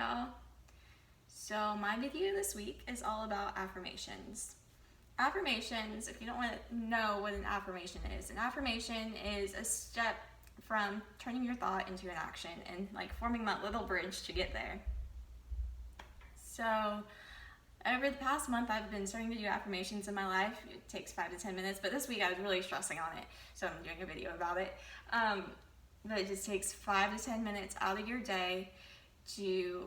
y'all. So my video this week is all about affirmations. Affirmations, if you don't want to know what an affirmation is a step from turning your thought into an action and like forming that little bridge to get there. So over the past month, I've been starting to do affirmations in my life. It takes 5 to 10 minutes, but this week I was really stressing on it, so I'm doing a video about it. But it just takes 5 to 10 minutes out of your day to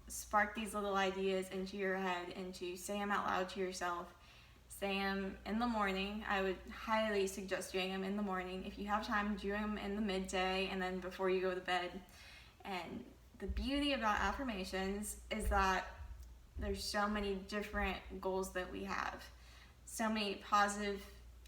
spark these little ideas into your head and to say them out loud to yourself. Say them in the morning. I would highly suggest doing them in the morning. If you have time, do them in the midday and then before you go to bed. And the beauty about affirmations is that there's so many different goals that we have, so many positive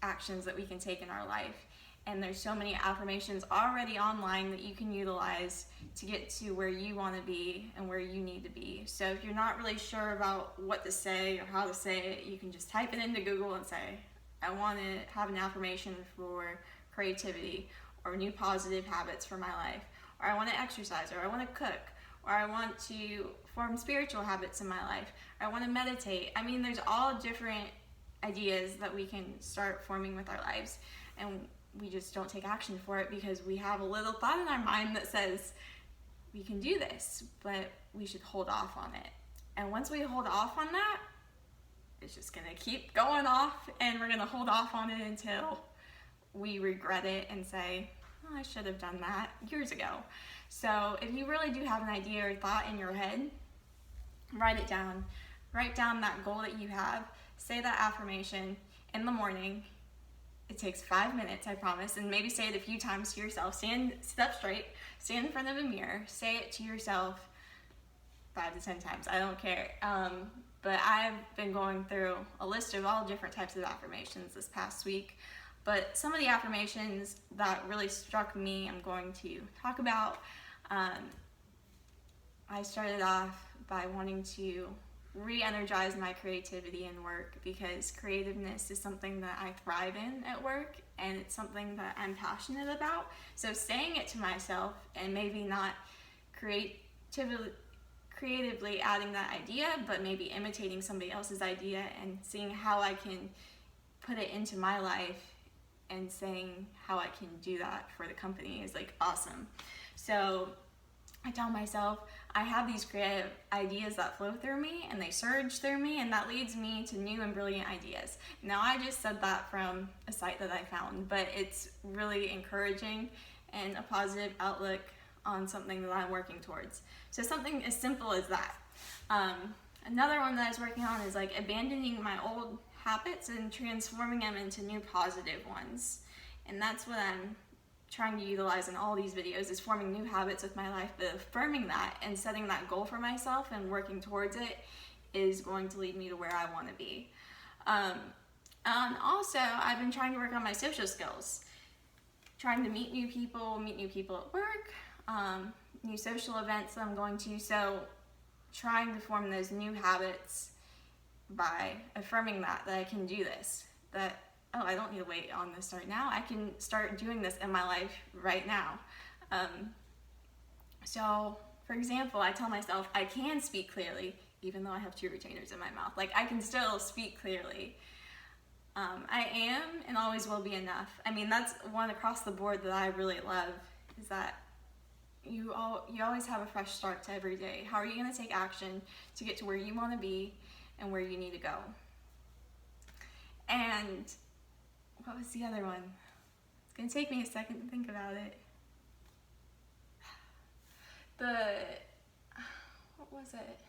actions that we can take in our life, and there's so many affirmations already online that you can utilize to get to where you want to be and where you need to be. So if you're not really sure about what to say or how to say it, you can just type it into Google and say, I want to have an affirmation for creativity or new positive habits for my life, or I want to exercise, or I want to cook, or I want to form spiritual habits in my life, or I want to meditate. I mean, there's all different ideas that we can start forming with our lives, and we just don't take action for it because we have a little thought in our mind that says we can do this, but we should hold off on it. And once we hold off on that, it's just gonna keep going off, and we're gonna hold off on it until we regret it and say, oh, I should have done that years ago. So if you really do have an idea or thought in your head, write it down. Write down that goal that you have. Say that affirmation in the morning. It takes 5 minutes, I promise, and maybe say it a few times to yourself. Sit up straight, stand in front of a mirror, say it to yourself 5 to 10 times. I don't care. But I've been going through a list of all different types of affirmations this past week. But some of the affirmations that really struck me, I'm going to talk about. I started off by wanting to re-energize my creativity in work because creativeness is something that I thrive in at work, and it's something that I'm passionate about. So saying it to myself and maybe not creatively adding that idea, but maybe imitating somebody else's idea and seeing how I can put it into my life and saying how I can do that for the company is like awesome. So I tell myself I have these creative ideas that flow through me and they surge through me, and that leads me to new and brilliant ideas. Now I just said that from a site that I found, but it's really encouraging and a positive outlook on something that I'm working towards. So something as simple as that. Another one that I was working on is like abandoning my old habits and transforming them into new positive ones. And that's what I'm trying to utilize in all these videos, is forming new habits with my life, but affirming that and setting that goal for myself and working towards it is going to lead me to where I want to be. And also, I've been trying to work on my social skills, trying to meet new people at work, new social events that I'm going to. So trying to form those new habits by affirming that I can do this, that oh, I don't need to wait on this right now. I can start doing this in my life right now. So, for example, I tell myself I can speak clearly, even though I have 2 retainers in my mouth. Like, I can still speak clearly. I am and always will be enough. I mean, that's one across the board that I really love, is that you always have a fresh start to every day. How are you going to take action to get to where you want to be and where you need to go? And what was the other one? It's going to take me a second to think about it. What was it?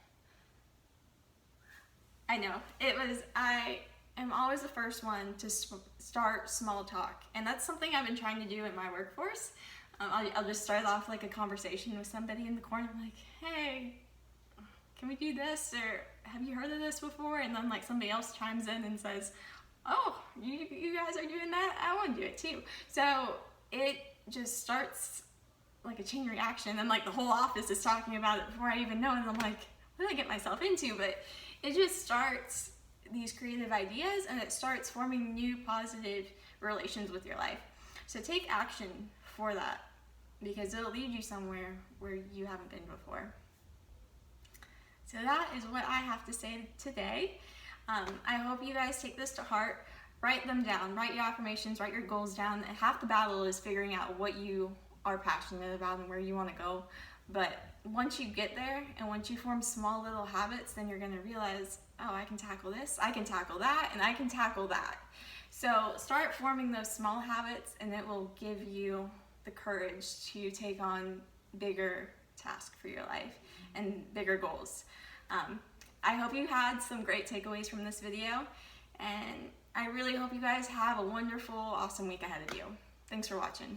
I know. It was, I am always the first one to start small talk. And that's something I've been trying to do in my workforce. I'll just start off like a conversation with somebody in the corner, like, hey, can we do this? Or have you heard of this before? And then like somebody else chimes in and says, oh, you guys are doing that? I want to do it too. So it just starts like a chain reaction, and like the whole office is talking about it before I even know it, and I'm like, what did I get myself into? But it just starts these creative ideas, and it starts forming new positive relations with your life. So take action for that, because it'll lead you somewhere where you haven't been before. So that is what I have to say today. I hope you guys take this to heart. Write them down, write your affirmations, write your goals down. And half the battle is figuring out what you are passionate about and where you want to go. But once you get there and once you form small little habits, then you're going to realize, oh, I can tackle this, I can tackle that, and I can tackle that. So start forming those small habits, and it will give you the courage to take on bigger tasks for your life and bigger goals. I hope you had some great takeaways from this video, and I really hope you guys have a wonderful, awesome week ahead of you. Thanks for watching.